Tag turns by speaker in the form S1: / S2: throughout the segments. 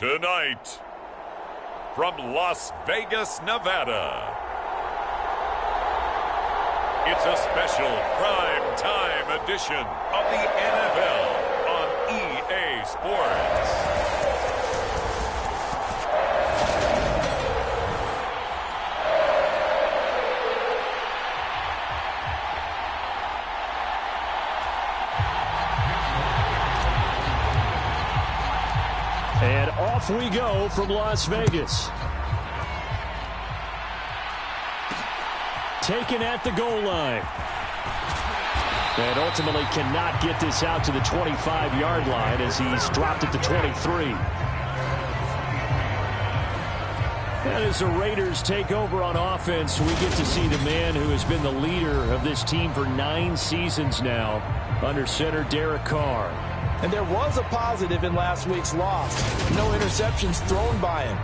S1: Tonight, from Las Vegas, Nevada, it's a special prime time edition of the NFL on EA Sports.
S2: And off we go from Las Vegas. Taken at the goal line. And ultimately cannot get this out to the 25-yard line as he's dropped at the 23. And as the Raiders take over on offense, we get to see the man who has been the leader of this team for 9 seasons now, under center Derek Carr.
S3: And there was a positive in last week's loss. No interceptions thrown by him.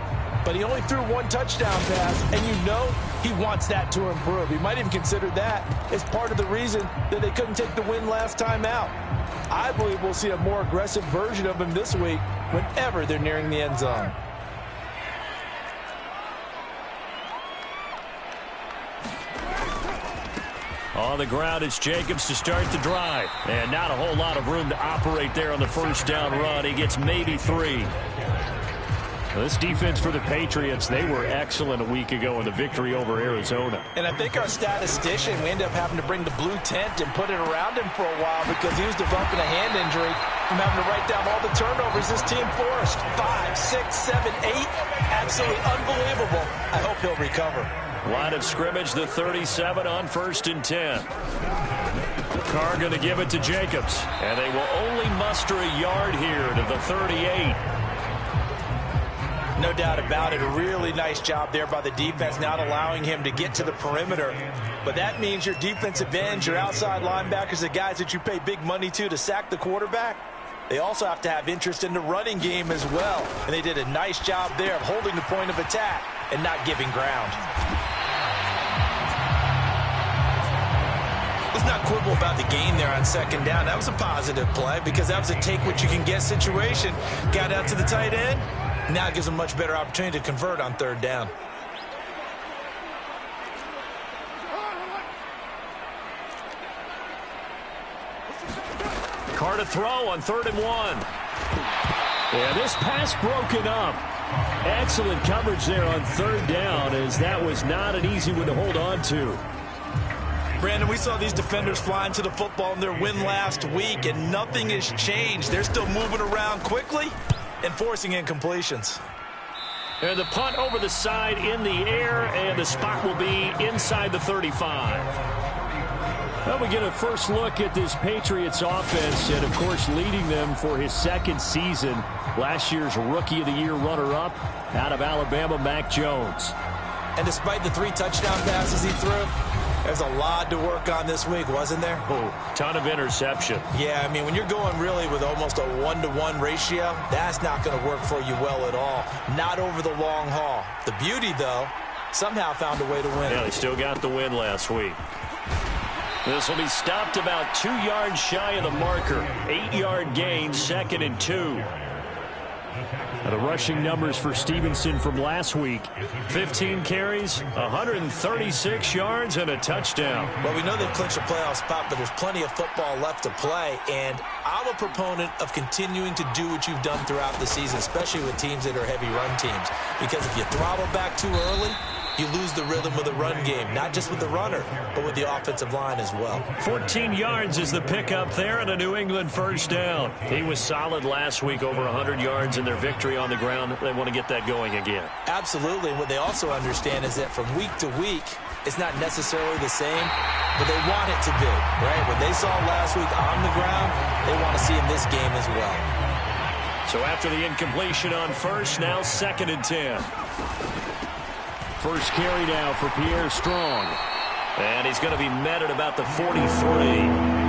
S3: But he only threw 1 touchdown pass, and you know he wants that to improve. He might even consider that as part of the reason that they couldn't take the win last time out. I believe we'll see a more aggressive version of him this week whenever they're nearing the end zone.
S2: On the ground, it's Jacobs to start the drive. And not a whole lot of room to operate there on the first down run. He gets maybe 3. This defense for the Patriots, they were excellent a week ago in the victory over Arizona.
S3: And I think our statistician, we ended up having to bring the blue tent and put it around him for a while because he was developing a hand injury from having to write down all the turnovers this team forced. 5, 6, 7, 8. Absolutely unbelievable. I hope he'll recover.
S2: Line of scrimmage, the 37 on 1st and 10. Carr going to give it to Jacobs. And they will only muster a yard here to the 38.
S3: No doubt about it. A really nice job there by the defense, not allowing him to get to the perimeter. But that means your defensive ends, your outside linebackers, the guys that you pay big money to sack the quarterback, they also have to have interest in the running game as well. And they did a nice job there of holding the point of attack and not giving ground. Let's not quibble about the gain there on 2nd down. That was a positive play because that was a take-what-you-can-get situation. Got out to the tight end. Now it gives them a much better opportunity to convert on 3rd down.
S2: Carr to throw on 3rd and 1. And this pass broken up. Excellent coverage there on 3rd down, as that was not an easy one to hold on to.
S3: Brandon, we saw these defenders flying to the football in their win last week, and nothing has changed. They're still moving around quickly and forcing incompletions.
S2: And the punt over the side in the air, and the spot will be inside the 35. Well, we get a first look at this Patriots offense, and of course leading them for his 2nd season. Last year's Rookie of the Year runner-up out of Alabama, Mac Jones.
S3: And despite the 3 touchdown passes he threw, there's a lot to work on this week, wasn't there?
S2: Oh, ton of interception.
S3: Yeah, I mean, when you're going really with almost a 1-to-1 ratio, that's not going to work for you well at all. Not over the long haul. The beauty, though, somehow found a way to win.
S2: Yeah, they still got the win last week. This will be stopped about 2 yards shy of the marker. 8-yard gain, 2nd and 2. The rushing numbers for Stevenson from last week: 15 carries, 136 yards, and a touchdown.
S3: Well, we know they've clinched a playoff spot, but there's plenty of football left to play, and I'm a proponent of continuing to do what you've done throughout the season, especially with teams that are heavy run teams, because if you throttle back too early, you lose the rhythm of the run game, not just with the runner, but with the offensive line as well.
S2: 14 yards is the pickup there, and a New England first down. He was solid last week, over 100 yards in their victory on the ground. They want to get that going again.
S3: Absolutely. And what they also understand is that from week to week, it's not necessarily the same, but they want it to be, right? What they saw last week on the ground, they want to see in this game as well.
S2: So after the incompletion on 1st, now 2nd and 10. First carry now for Pierre Strong. And he's going to be met at about the 43.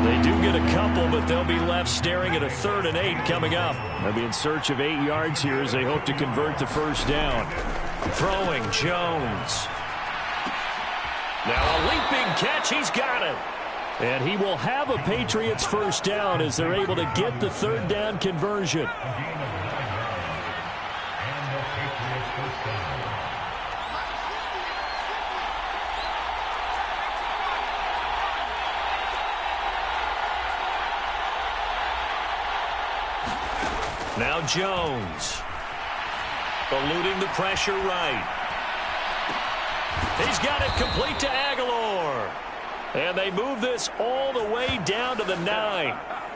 S2: They do get a couple, but they'll be left staring at a 3rd and 8 coming up. They'll be in search of 8 yards here as they hope to convert the first down. Throwing Jones. Now a leaping catch. He's got it. And he will have a Patriots first down as they're able to get the 3rd down conversion. Now Jones. Eluding the pressure right. He's got it complete to Aguilar. And they move this all the way down to the 9.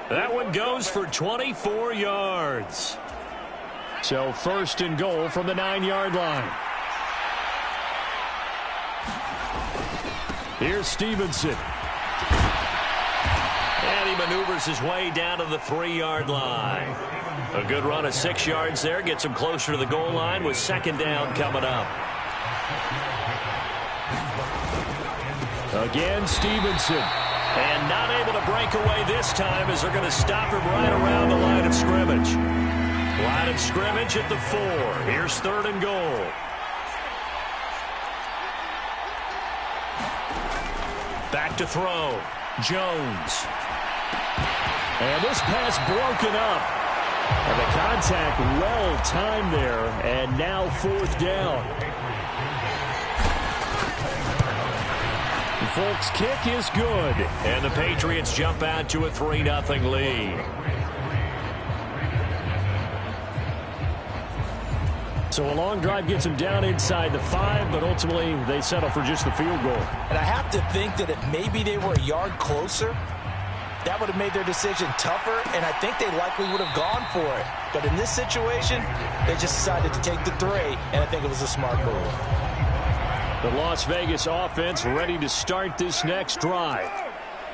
S2: That one goes for 24 yards. So first and goal from the 9-yard line. Here's Stevenson. And he maneuvers his way down to the 3-yard line. A good run of 6 yards there. Gets him closer to the goal line with second down coming up. Again, Stevenson. And not able to break away this time as they're going to stop him right around the line of scrimmage. Line of scrimmage at the 4. Here's third and goal. Back to throw. Jones. And this pass broken up. And the contact well timed there. And now fourth down. Folks' kick is good. And the Patriots jump out to a 3-0 lead. So a long drive gets them down inside the 5, but ultimately they settle for just the field goal.
S3: And I have to think that if maybe they were a yard closer, that would have made their decision tougher, and I think they likely would have gone for it. But in this situation, they just decided to take the 3, and I think it was a smart move.
S2: The Las Vegas offense ready to start this next drive.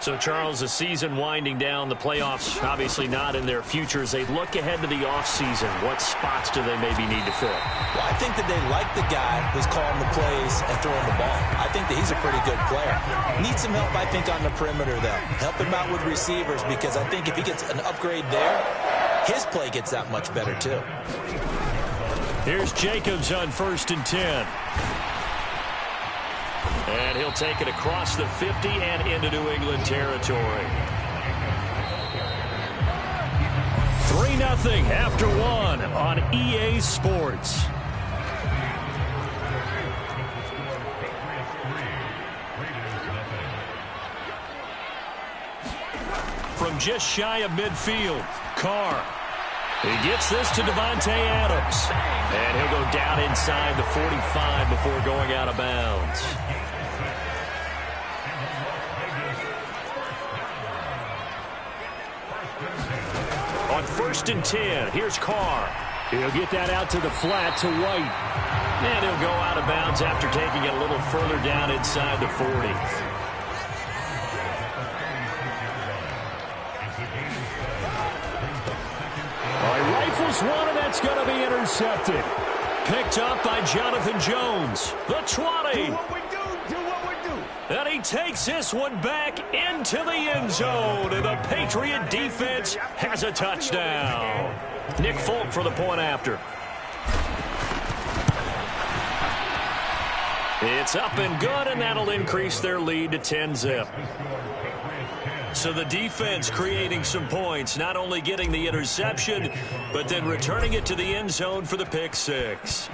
S2: So, Charles, the season winding down, the playoffs obviously not in their future. As they look ahead to the offseason, what spots do they maybe need to fill?
S3: Well, I think that they like the guy who's calling the plays and throwing the ball. I think that he's a pretty good player. Needs some help, I think, on the perimeter, though. Help him out with receivers, because I think if he gets an upgrade there, his play gets that much better, too.
S2: Here's Jacobs on 1st and 10. And he'll take it across the 50 and into New England territory. 3-0 after 1 on EA Sports. From just shy of midfield, Carr. He gets this to Devontae Adams. And he'll go down inside the 45 before going out of bounds. On 1st and 10, here's Carr. He'll get that out to the flat to White. And he'll go out of bounds after taking it a little further down inside the 40. All right, rifles one, and that's going to be intercepted. Picked up by Jonathan Jones. The 20. And he takes this one back into the end zone. And the Patriot defense has a touchdown. Nick Folk for the point after. It's up and good, and that'll increase their lead to 10-zip. So the defense creating some points, not only getting the interception, but then returning it to the end zone for the pick six.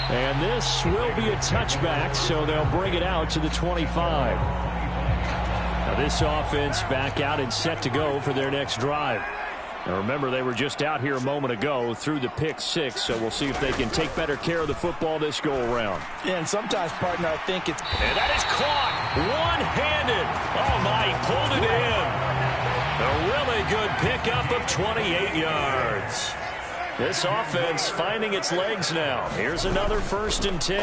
S2: And this will be a touchback, so they'll bring it out to the 25. Now this offense back out and set to go for their next drive. Now remember, they were just out here a moment ago through the pick six, so we'll see if they can take better care of the football this go-around.
S3: Yeah, and sometimes, partner, I think it's...
S2: And that is caught one-handed. Oh, my, he pulled it in. A really good pickup of 28 yards. This offense finding its legs now. Here's another 1st and 10.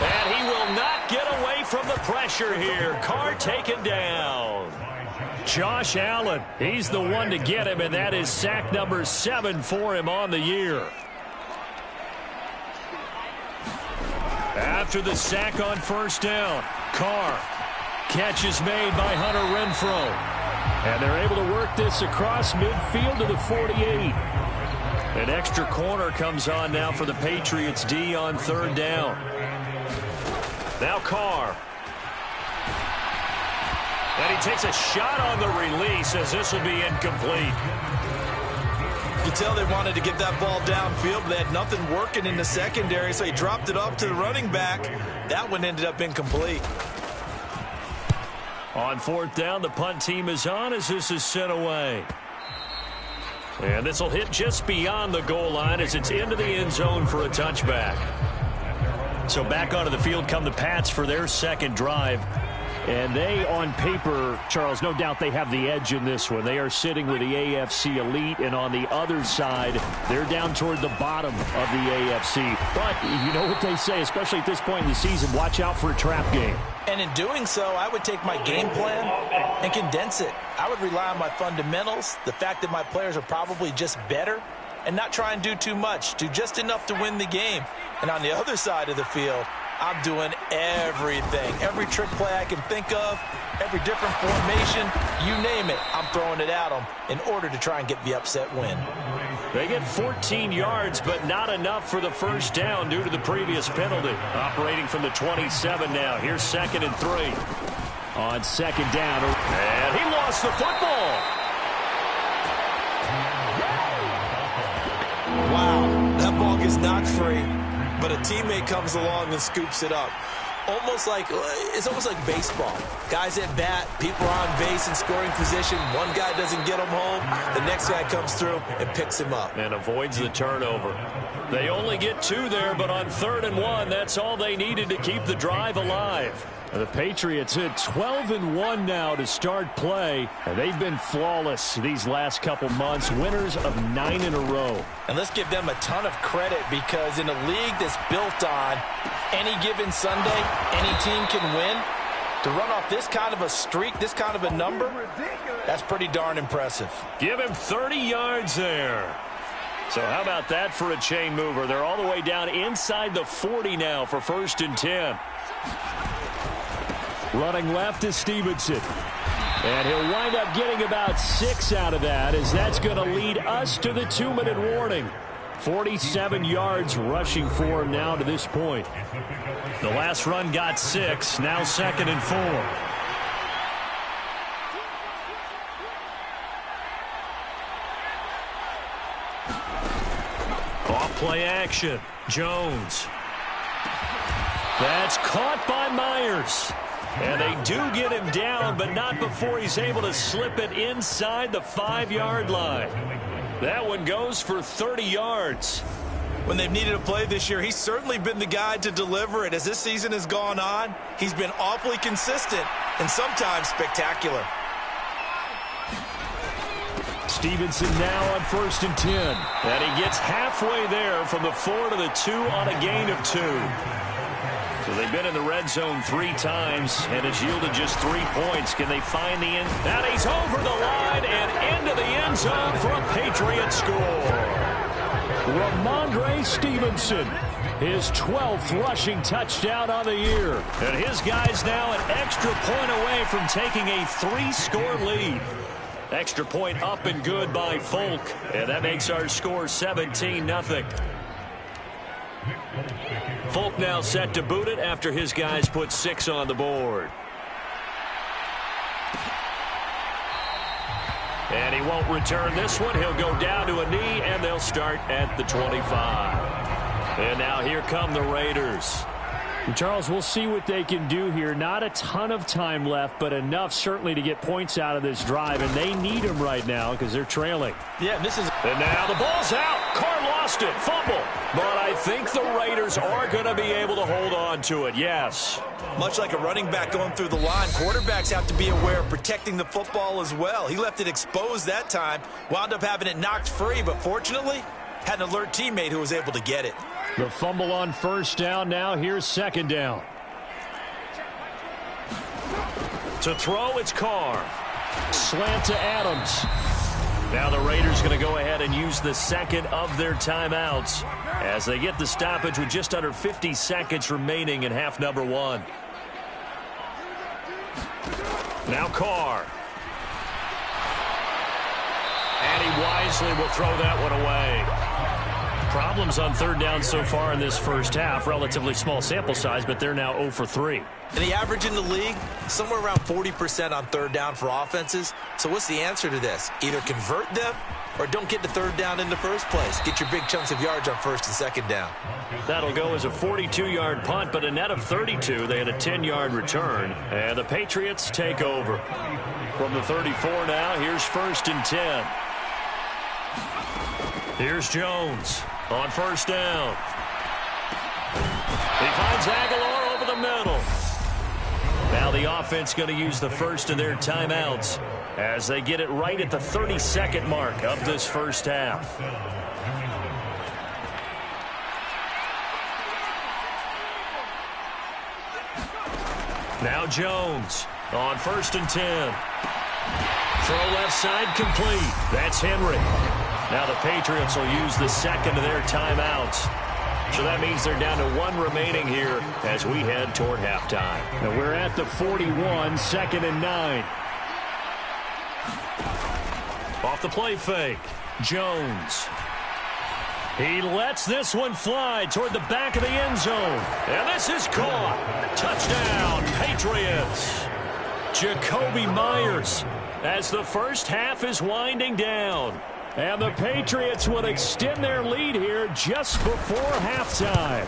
S2: And he will not get away from the pressure here. Carr taken down. Josh Allen, he's the one to get him, and that is sack number 7 for him on the year. After the sack on 1st down, Carr. Catch is made by Hunter Renfrow. And they're able to work this across midfield to the 48. An extra corner comes on now for the Patriots D on 3rd down. Now Carr. And he takes a shot on the release as this will be incomplete.
S3: You can tell they wanted to get that ball downfield, but they had nothing working in the secondary, so he dropped it off to the running back. That one ended up incomplete.
S2: On fourth down, the punt team is on as this is sent away. And this will hit just beyond the goal line as it's into the end zone for a touchback. So back onto the field come the Pats for their second drive. And they, on paper, Charles, no doubt they have the edge in this one. They are sitting with the AFC elite, and on the other side, they're down toward the bottom of the AFC. But you know what they say, especially at this point in the season, watch out for a trap game.
S3: And in doing so, I would take my game plan and condense it. I would rely on my fundamentals, the fact that my players are probably just better, and not try and do too much, do just enough to win the game. And on the other side of the field, I'm doing everything. Every trick play I can think of, every different formation, you name it, I'm throwing it at them in order to try and get the upset win.
S2: They get 14 yards, but not enough for the first down due to the previous penalty. Operating from the 27 now. Here's 2nd and 3. On second down, and he lost the football.
S3: Wow, that ball gets knocked free, but a teammate comes along and scoops it up. It's almost like baseball. Guys at bat, people are on base in scoring position. One guy doesn't get him home. The next guy comes through and picks him up.
S2: And avoids the turnover. They only get 2 there, but on 3rd and 1, that's all they needed to keep the drive alive. The Patriots hit 12-1 now to start play, and they've been flawless these last couple months, winners of 9 in a row.
S3: And let's give them a ton of credit, because in a league that's built on any given Sunday, any team can win. To run off this kind of a streak, this kind of a number, that's pretty darn impressive.
S2: Give him 30 yards there. So how about that for a chain mover? They're all the way down inside the 40 now for 1st and 10. Running left is Stevenson. And he'll wind up getting about 6 out of that, as that's going to lead us to the 2-minute warning. 47 yards rushing for him now to this point. The last run got 6, now 2nd and 4. Off play action. Jones. That's caught by Myers. And they do get him down, but not before he's able to slip it inside the 5-yard line. That one goes for 30 yards.
S3: When they've needed a play this year, he's certainly been the guy to deliver it. As this season has gone on, he's been awfully consistent and sometimes spectacular.
S2: Stevenson now on 1st and 10. And he gets halfway there from the 4 to the 2 on a gain of 2. So they've been in the red zone 3 times, and it's yielded just 3 points. Can they find the end? And he's over the line and into the end zone for a Patriot score. Ramondre Stevenson, his 12th rushing touchdown on the year. And his guys now an extra point away from taking a 3-score lead. Extra point up and good by Folk. And that makes our score 17-0. Folk now set to boot it after his guys put 6 on the board. And he won't return this one. He'll go down to a knee, and they'll start at the 25. And now here come the Raiders.
S4: And Charles, we'll see what they can do here. Not a ton of time left, but enough certainly to get points out of this drive, and they need them right now because they're trailing.
S3: Yeah, this is...
S2: And now the ball's out. Carr lost it. Fumble. But I think the Raiders are going to be able to hold on to it, yes.
S3: Much like a running back going through the line, quarterbacks have to be aware of protecting the football as well. He left it exposed that time, wound up having it knocked free, but fortunately had an alert teammate who was able to get it.
S4: The fumble on 1st down now. Here's 2nd down.
S2: To throw, it's Carr. Slant to Adams. Now the Raiders going to go ahead and use the 2nd of their timeouts as they get the stoppage with just under 50 seconds remaining in half number 1. Now Carr. And he wisely will throw that one away.
S4: Problems on third down so far in this first half. Relatively small sample size, but they're now 0 for 3.
S3: And the average in the league, somewhere around 40% on third down for offenses. So what's the answer to this? Either convert them or don't get to third down in the first place. Get your big chunks of yards on first and second down.
S4: That'll go as a 42-yard punt, but a net of 32. They had a 10-yard return, and the Patriots take over. From the 34 now, here's 1st and 10. Here's Jones on first down. He finds Aguilar over the middle. Now the offense going to use the first of their timeouts as they get it right at the 32nd mark of this first half. Now Jones on 1st and 10. Throw left side complete. That's Henry. Now the Patriots will use the second of their timeouts. So that means they're down to 1 remaining here as we head toward halftime.
S2: And we're at the 41, 2nd and 9.
S4: Off the play fake, Jones. He lets this one fly toward the back of the end zone. And this is caught. Touchdown, Patriots. Jacoby Myers as the first half is winding down.
S2: And the Patriots will extend their lead here just before halftime.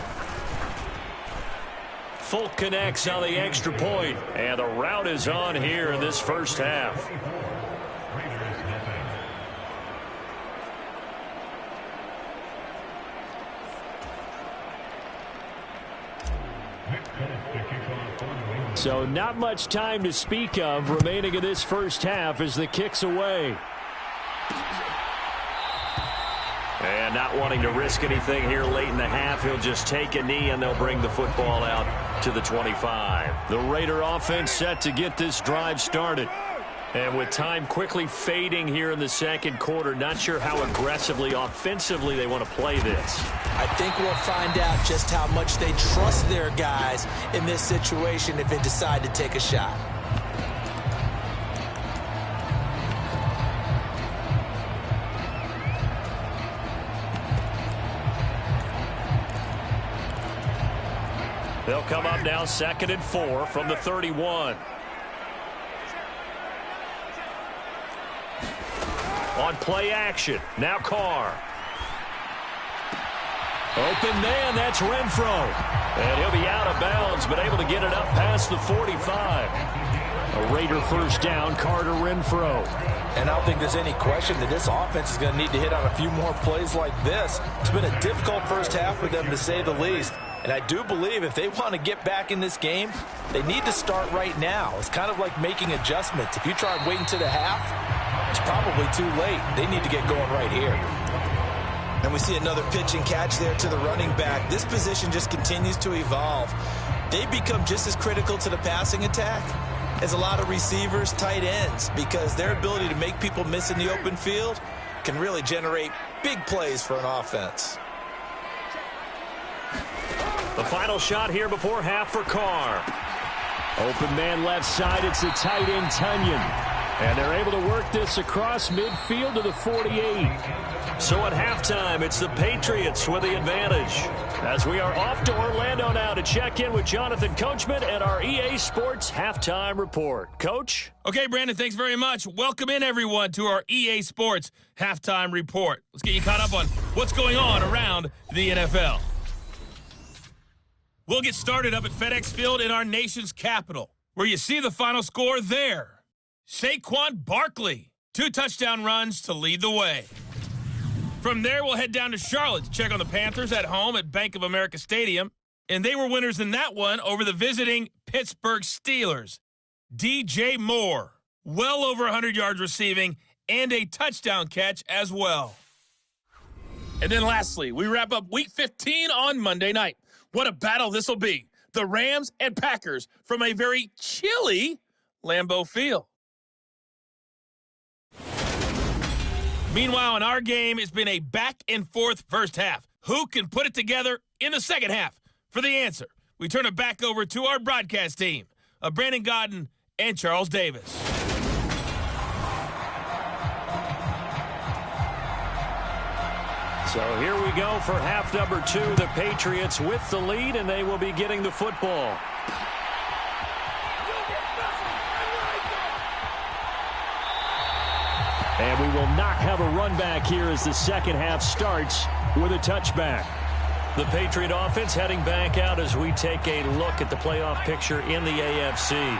S4: Folk connects on the extra point, and the route is on here in this first half.
S2: So not much time to speak of remaining in this first half as the kick's away.
S4: And not wanting to risk anything here late in the half, he'll just take a knee and they'll bring the football out to the 25.
S2: The Raider offense set to get this drive started.
S4: And with time quickly fading here in the second quarter, not sure how aggressively, offensively they want to play this.
S3: I think we'll find out just how much they trust their guys in this situation if they decide to take a shot.
S4: They'll come up now 2nd and 4 from the 31. On play action, now Carr. Open man, that's Renfro. And he'll be out of bounds, but able to get it up past the 45.
S2: A Raider first down, Carter Renfro.
S3: And I don't think there's any question that this offense is going to need to hit on a few more plays like this. It's been a difficult first half for them, to say the least. And I do believe if they want to get back in this game, they need to start right now. It's kind of like making adjustments. If you try and wait until the half, it's probably too late. They need to get going right here. And we see another pitch and catch there to the running back. This position just continues to evolve. They become just as critical to the passing attack as a lot of receivers, tight ends, because their ability to make people miss in the open field can really generate big plays for an offense.
S4: The final shot here before half for Carr.
S2: Open man left side, it's the tight end Tunyon. And they're able to work this across midfield to the 48.
S4: So at halftime, it's the Patriots with the advantage. As we are off to Orlando now to check in with Jonathan Coachman and our EA Sports Halftime Report. Coach?
S5: Okay, Brandon, thanks very much. Welcome in, everyone, to our EA Sports Halftime Report. Let's get you caught up on what's going on around the NFL. We'll get started up at FedEx Field in our nation's capital, where you see the final score there. Saquon Barkley, 2 touchdown runs to lead the way. From there, we'll head down to Charlotte to check on the Panthers at home at Bank of America Stadium. And they were winners in that one over the visiting Pittsburgh Steelers. DJ Moore, well over 100 yards receiving and a touchdown catch as well. And then lastly, we wrap up Week 15 on Monday night. What a battle this will be. The Rams and Packers from a very chilly Lambeau Field. Meanwhile, in our game, it's been a back-and-forth first half. Who can put it together in the second half? For the answer, we turn it back over to our broadcast team of Brandon Godden and Charles Davis.
S4: So here we go for half number 2. The Patriots with the lead, and they will be getting the football. And we will not have a run back here as the second half starts with a touchback. The Patriot offense heading back out as we take a look at the playoff picture in the AFC.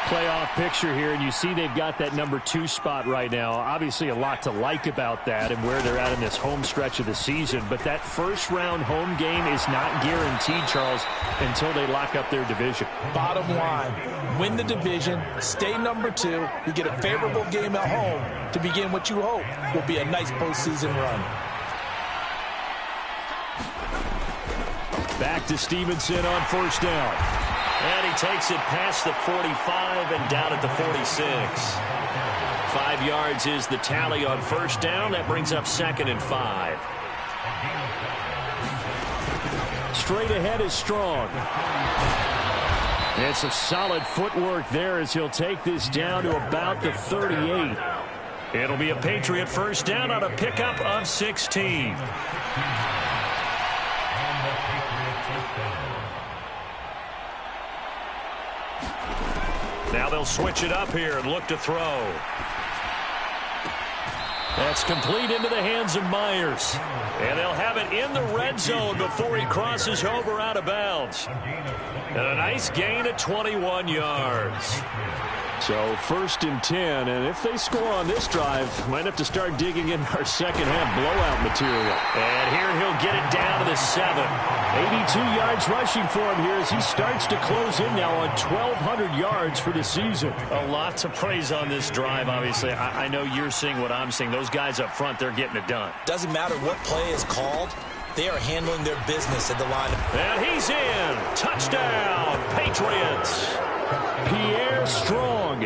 S2: Playoff picture here, and you see they've got that number 2 spot right now. Obviously a lot to like about that and where they're at in this home stretch of the season, but that first round home game is not guaranteed, Charles, until they lock up their division.
S3: Bottom line, win the division, stay number 2, you get a favorable game at home to begin what you hope will be a nice postseason run.
S2: Back to Stevenson on first down.
S4: And he takes it past the 45 and down at the 46. 5 yards is the tally on first down. That brings up 2nd and 5.
S2: Straight ahead is Strong. And some solid footwork there as he'll take this down to about the 38.
S4: It'll be a Patriot first down on a pickup of 16. Now they'll switch it up here and look to throw. That's complete into the hands of Myers. And they'll have it in the red zone before he crosses over out of bounds. And a nice gain of 21 yards.
S2: So 1st and 10, and if they score on this drive, might have to start digging in our second half blowout material.
S4: And here he'll get it down to the 7.
S2: 82 yards rushing for him here as he starts to close in now on 1,200 yards for the season.
S4: A lot to praise on this drive, obviously. I know you're seeing what I'm seeing. Those guys up front, they're getting it done.
S6: Doesn't matter what play is called. They are handling their business at the line.
S4: And he's in. Touchdown, Patriots.
S2: Pierre Strong.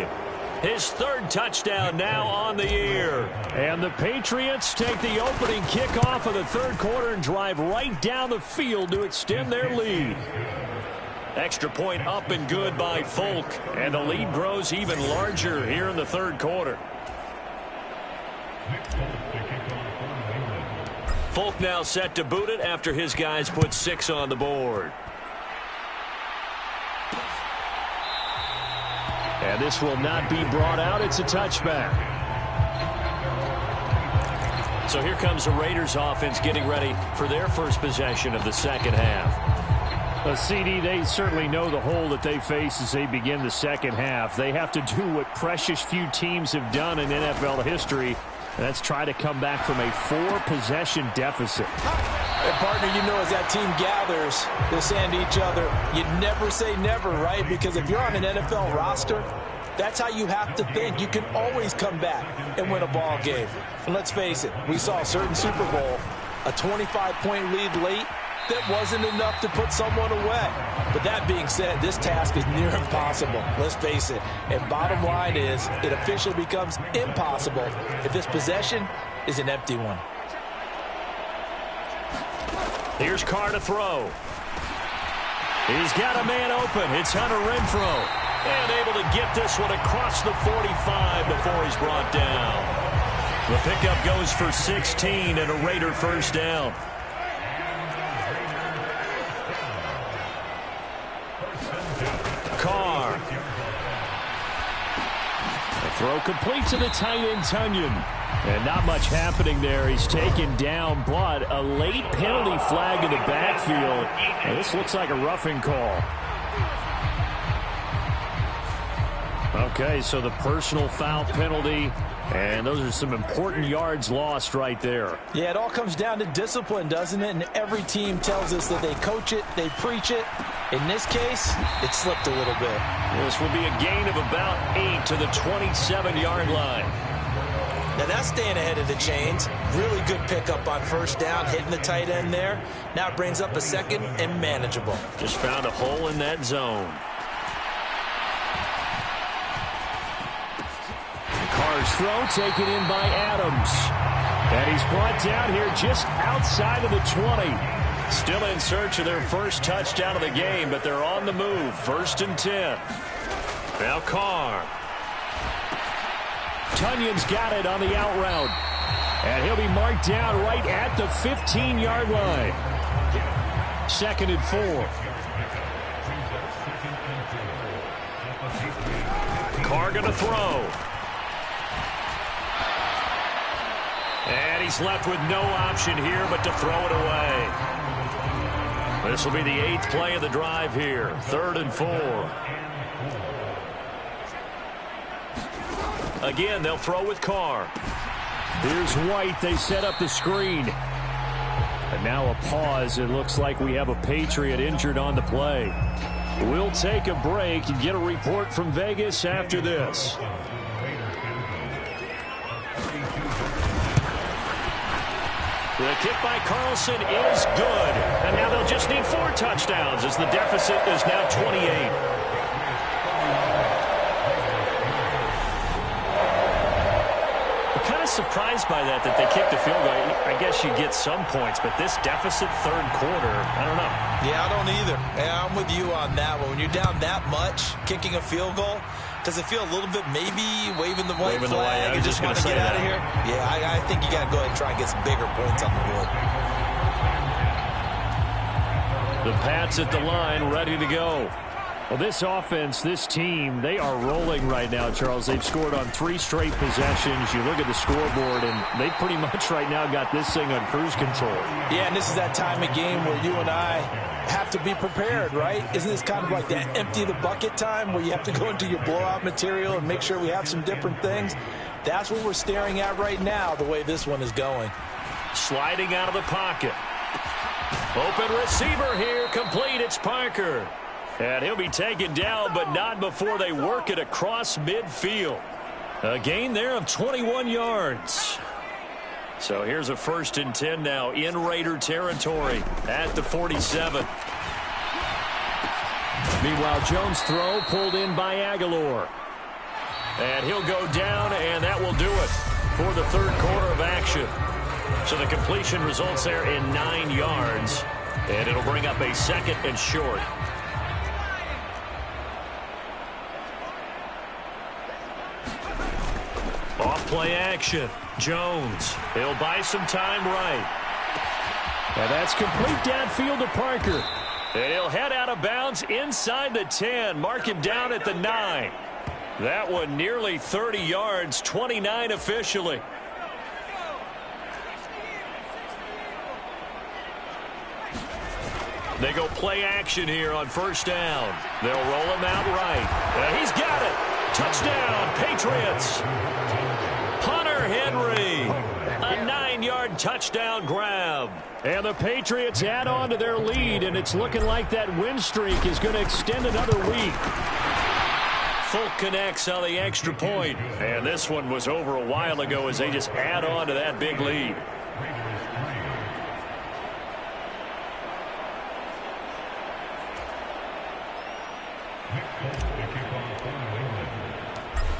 S4: His 3rd touchdown now on the year.
S2: And the Patriots take the opening kickoff of the 3rd quarter and drive right down the field to extend their lead.
S4: Extra point up and good by Folk. And the lead grows even larger here in the 3rd quarter. Folk now set to boot it after his guys put 6 on the board.
S2: And this will not be brought out. It's a touchback.
S4: So here comes the Raiders offense getting ready for their first possession of the second half.
S2: A CD, they certainly know the hole that they face as they begin the second half. They have to do what precious few teams have done in NFL history. That's try to come back from a 4-possession deficit.
S3: And partner, you know, as that team gathers, they're saying to each other, you never say never, right? Because if you're on an NFL roster, that's how you have to think. You can always come back and win a ball game. And let's face it, we saw a certain Super Bowl, a 25-point lead late, that wasn't enough to put someone away. But that being said, this task is near impossible. Let's face it. And bottom line is, it officially becomes impossible if this possession is an empty one.
S4: Here's Carr to throw.
S2: He's got a man open. It's Hunter Renfrow.
S4: And able to get this one across the 45 before he's brought down. The pickup goes for 16 and a Raider first down. Carr.
S2: The throw complete to the tight end, Tunyon. And not much happening there. He's taken down, but a late penalty flag in the backfield. And this looks like a roughing call. Okay, so the personal foul penalty, and those are some important yards lost right there.
S3: Yeah, it all comes down to discipline, doesn't it? And every team tells us that they coach it, they preach it. In this case, it slipped a little bit.
S4: This will be a gain of about 8 to the 27-yard line.
S6: Now that's staying ahead of the chains. Really good pickup on first down, hitting the tight end there. Now it brings up a 2nd and manageable.
S4: Just found a hole in that zone.
S2: Carr's throw taken in by Adams. And he's brought down here just outside of the 20.
S4: Still in search of their first touchdown of the game, but they're on the move. 1st and 10. Now Carr.
S2: Tunyon's got it on the out route. And he'll be marked down right at the 15-yard line. 2nd and 4. Carr going to throw. And he's left with no option here but to throw it away. This will be the 8th play of the drive here. 3rd and 4. Again, they'll throw with Carr. Here's White. They set up the screen. And now a pause. It looks like we have a Patriot injured on the play. We'll take a break and get a report from Vegas after this. The kick by Carlson is good. And now they'll just need 4 touchdowns as the deficit is now 28. Surprised by that they kicked the field goal. I guess you get some points, but this deficit 3rd quarter, I don't know.
S6: Yeah, I don't either. Yeah, I'm with you on that one. When you're down that much, kicking a field goal, does it feel a little bit maybe waving the white flag and just want to get out of here? Yeah, I think you got to go ahead and try and get some bigger points on the board.
S2: The Pats at the line, ready to go. Well, this offense, this team, they are rolling right now, Charles. They've scored on 3 straight possessions. You look at the scoreboard, and they pretty much right now got this thing on cruise control.
S3: Yeah, and this is that time of game where you and I have to be prepared, right? Isn't this kind of like that empty the bucket time where you have to go into your blowout material and make sure we have some different things? That's what we're staring at right now, the way this one is going.
S2: Sliding out of the pocket. Open receiver here, complete. It's Parker. And he'll be taken down, but not before they work it across midfield. A gain there of 21 yards. So here's a 1st and 10 now in Raider territory at the 47. Meanwhile, Jones' throw pulled in by Aguilar. And he'll go down, and that will do it for the 3rd quarter of action. So the completion results there in 9 yards. And it'll bring up a 2nd and short. Off-play action. Jones. He'll buy some time right. And that's complete downfield to Parker. And he'll head out of bounds inside the 10. Mark him down at the 9. That one nearly 30 yards, 29 officially. They go play action here on 1st down. They'll roll him out right. And he's got it. Touchdown, Patriots. Hunter Henry. A 9-yard touchdown grab. And the Patriots add on to their lead, and it's looking like that win streak is going to extend another week. Folk connects on the extra point. And this one was over a while ago as they just add on to that big lead.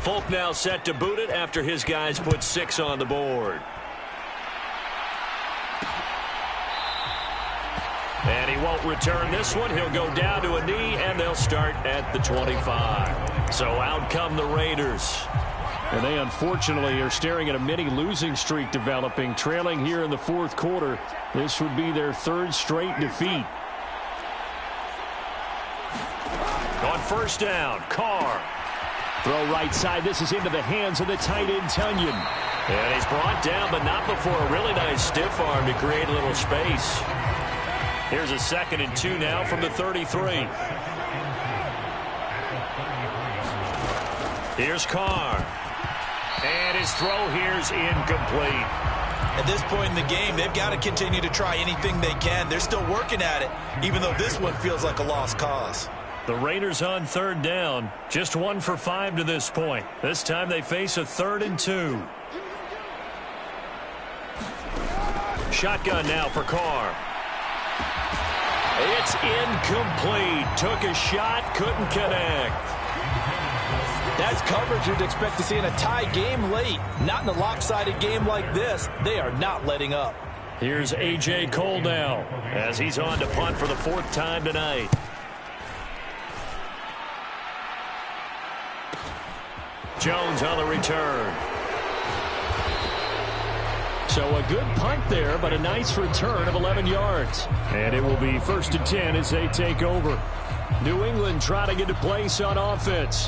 S2: Folk now set to boot it after his guys put 6 on the board. And he won't return this one. He'll go down to a knee, and they'll start at the 25. So out come the Raiders. And they unfortunately are staring at a mini losing streak developing, trailing here in the 4th quarter. This would be their 3rd straight defeat. On 1st down, Carr. Throw right side. This is into the hands of the tight end, Tunyon. And he's brought down, but not before a really nice stiff arm to create a little space. Here's a 2nd and 2 now from the 33. Here's Carr. And his throw here's incomplete.
S6: At this point in the game, they've got to continue to try anything they can. They're still working at it, even though this one feels like a lost cause.
S2: The Raiders on 3rd down. Just 1 for 5 to this point. This time they face a 3rd and 2. Shotgun now for Carr. It's incomplete. Took a shot, couldn't connect.
S3: That's coverage you'd expect to see in a tie game late. Not in a lopsided game like this. They are not letting up.
S2: Here's A.J. Cole now as he's on to punt for the 4th time tonight. Jones on the return. So a good punt there, but a nice return of 11 yards. And it will be 1st and 10 as they take over. New England trying to get to place on offense.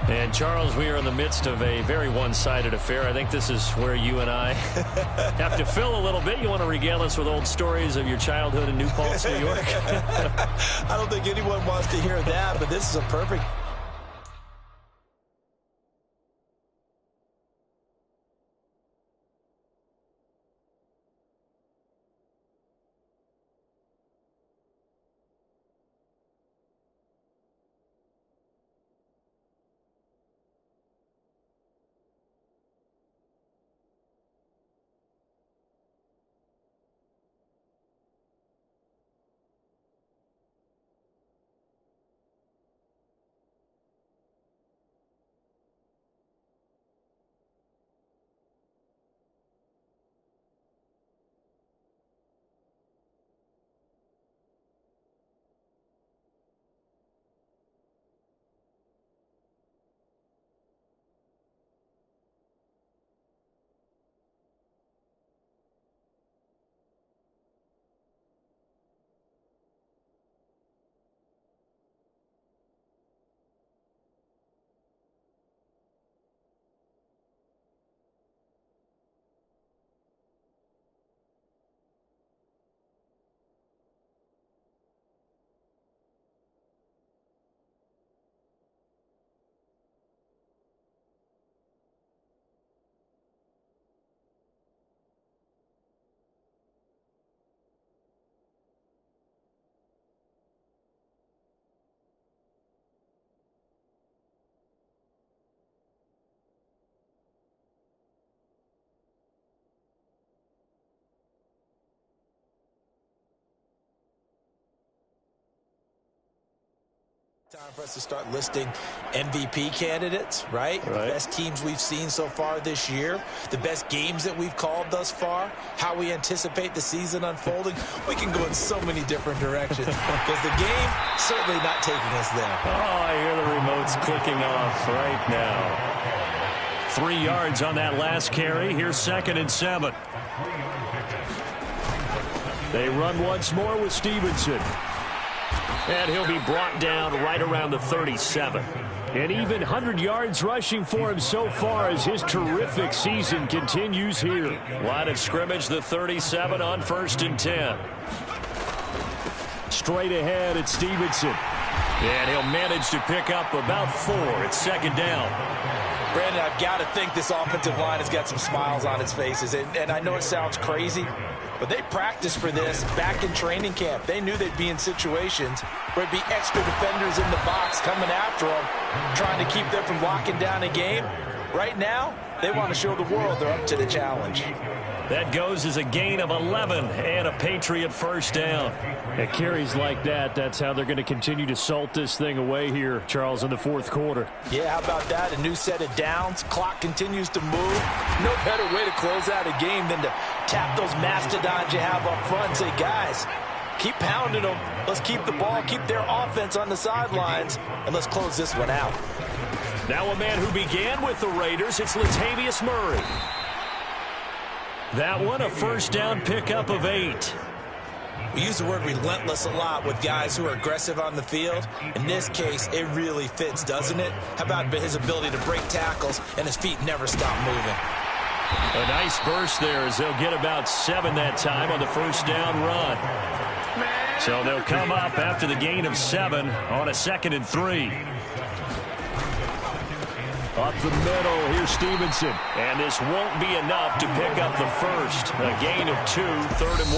S2: And, Charles, we are in the midst of a very one-sided affair. I think this is where you and I have to fill a little bit. You want to regale us with old stories of your childhood in New Paltz, New York?
S6: I don't think anyone wants to hear that, but this is a perfect... Time for us to start listing MVP candidates, right? The best teams we've seen so far this year, the best games that we've called thus far, how we anticipate the season unfolding. We can go in so many different directions because the game certainly not taking us there.
S2: Oh, I hear the remotes clicking off right now. 3 yards on that last carry. Here's 2nd and 7. They run once more with Stevenson. And he'll be brought down right around the 37. And even 100 yards rushing for him so far as his terrific season continues here. Line of scrimmage, the 37 on 1st and 10. Straight ahead at Stevenson. And he'll manage to pick up about 4. It's 2nd down.
S6: Brandon, I've got to think this offensive line has got some smiles on its faces. And I know it sounds crazy, but they practiced for this back in training camp. They knew they'd be in situations where it'd be extra defenders in the box coming after them, trying to keep them from locking down a game. Right now, they want to show the world they're up to the challenge.
S2: That goes as a gain of 11 and a Patriot 1st down. At carries like that, that's how they're going to continue to salt this thing away here, Charles, in the 4th quarter.
S6: Yeah, how about that? A new set of downs. Clock continues to move. No better way to close out a game than to tap those mastodons you have up front and say, guys, keep pounding them. Let's keep the ball, keep their offense on the sidelines, and let's close this one out.
S2: Now a man who began with the Raiders, it's Latavius Murray. That one, a 1st down pickup of 8.
S6: We use the word relentless a lot with guys who are aggressive on the field. In this case, it really fits, doesn't it? How about his ability to break tackles and his feet never stop moving?
S2: A nice burst there as they'll get about 7 that time on the 1st down run. So they'll come up after the gain of 7 on a 2nd and 3. Up the middle, here's Stevenson. And this won't be enough to pick up the 1st. A gain of 2, 3rd and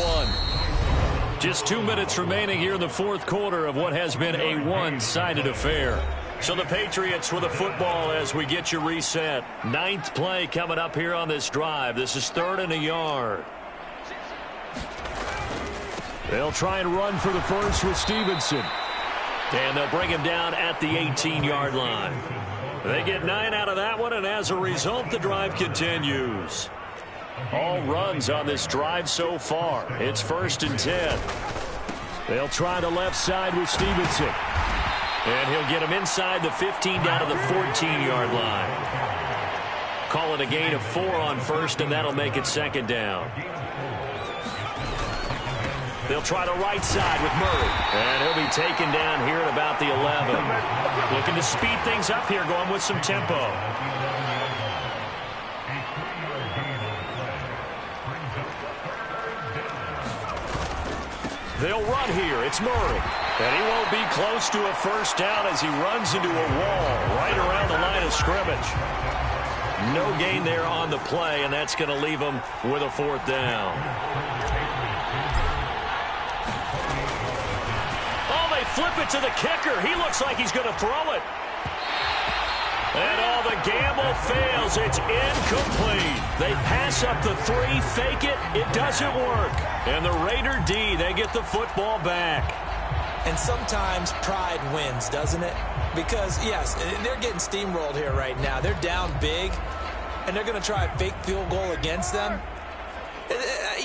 S2: 1. Just 2 minutes remaining here in the 4th quarter of what has been a one-sided affair. So the Patriots with the football as we get you reset. 9th play coming up here on this drive. This is 3rd and a yard. They'll try and run for the 1st with Stevenson. And they'll bring him down at the 18-yard line. They get 9 out of that one, and as a result, the drive continues. All runs on this drive so far. It's 1st and 10. They'll try the left side with Stevenson. And he'll get him inside the 15 down to the 14-yard line. Call it a gain of 4 on first, and that'll make it second down. They'll try the right side with Murray. And he'll be taken down here at about the 11. Looking to speed things up here, going with some tempo. They'll run here. It's Murray. And he won't be close to a first down as he runs into a wall right around the line of scrimmage. No gain there on the play, and that's going to leave him with a 4th down. Flip it to the kicker. He looks like he's going to throw it. And the gamble fails. It's incomplete. They pass up the 3, fake it. It doesn't work. And the Raider D, they get the football back.
S6: And sometimes pride wins, doesn't it? Because, yes, they're getting steamrolled here right now. They're down big, and they're going to try a fake field goal against them.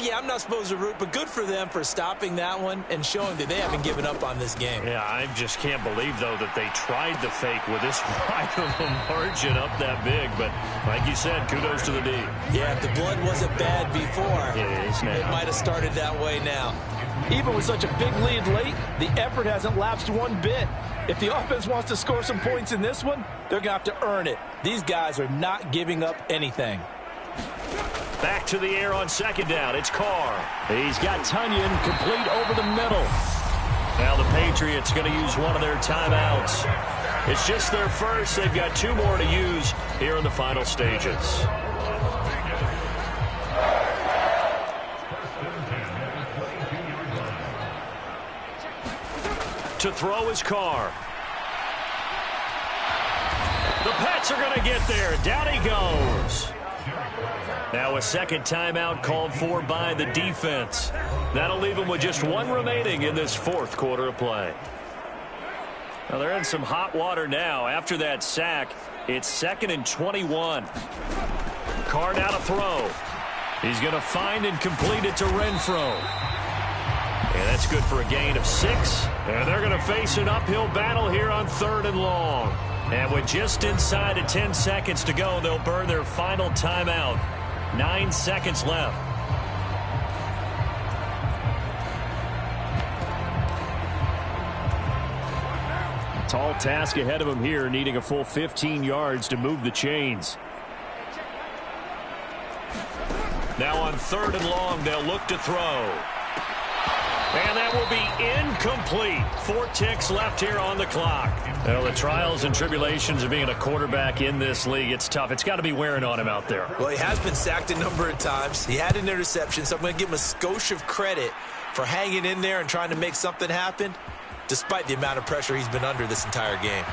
S6: Yeah, I'm not supposed to root, but good for them for stopping that one and showing that they haven't given up on this game.
S2: Yeah, I just can't believe, though, that they tried the fake with this wide of a margin up that big. But like you said, kudos to the D.
S6: Yeah, if the blood wasn't bad before, it might have started that way now.
S3: Even with such a big lead late, the effort hasn't lapsed one bit. If the offense wants to score some points in this one, they're going to have to earn it. These guys are not giving up anything.
S2: Back to the air on second down. It's Carr. He's got Tunyon complete over the middle. Now the Patriots going to use one of their timeouts. It's just their first. They've got 2 more to use here in the final stages. To throw is Carr. The Pats are going to get there. Down he goes. Now a second timeout called for by the defense. That'll leave them with just 1 remaining in this 4th quarter of play. Now they're in some hot water now. After that sack, it's 2nd and 21. Carr now to throw. He's going to find and complete it to Renfro. And that's good for a gain of 6. And they're going to face an uphill battle here on 3rd and long. And with just inside of 10 seconds to go, they'll burn their final timeout. 9 seconds left. Tall task ahead of him here, needing a full 15 yards to move the chains. Now on 3rd and long, they'll look to throw. And that will be incomplete. 4 ticks left here on the clock. Well, the trials and tribulations of being a quarterback in this league, it's tough. It's got to be wearing on him out there.
S6: Well, he has been sacked a number of times. He had an interception, so I'm going to give him a skosh of credit for hanging in there and trying to make something happen, despite the amount of pressure he's been under this entire game.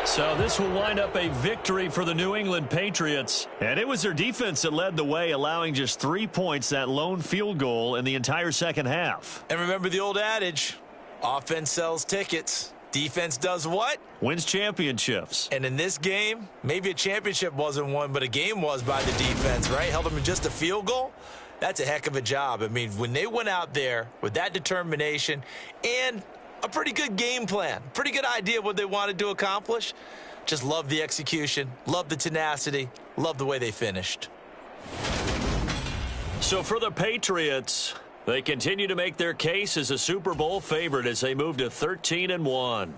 S2: So this will wind up a victory for the New England Patriots. And it was their defense that led the way, allowing just 3 points, that lone field goal in the entire second half.
S6: And remember the old adage, offense sells tickets. Defense does what?
S2: Wins championships.
S6: And in this game, maybe a championship wasn't won, but a game was by the defense, right? Held them in just a field goal. That's a heck of a job. I mean, when they went out there with that determination and a pretty good game plan, pretty good idea what they wanted to accomplish, just love the execution, love the tenacity, love the way they finished.
S2: So for the Patriots, they continue to make their case as a Super Bowl favorite as they move to 13-1.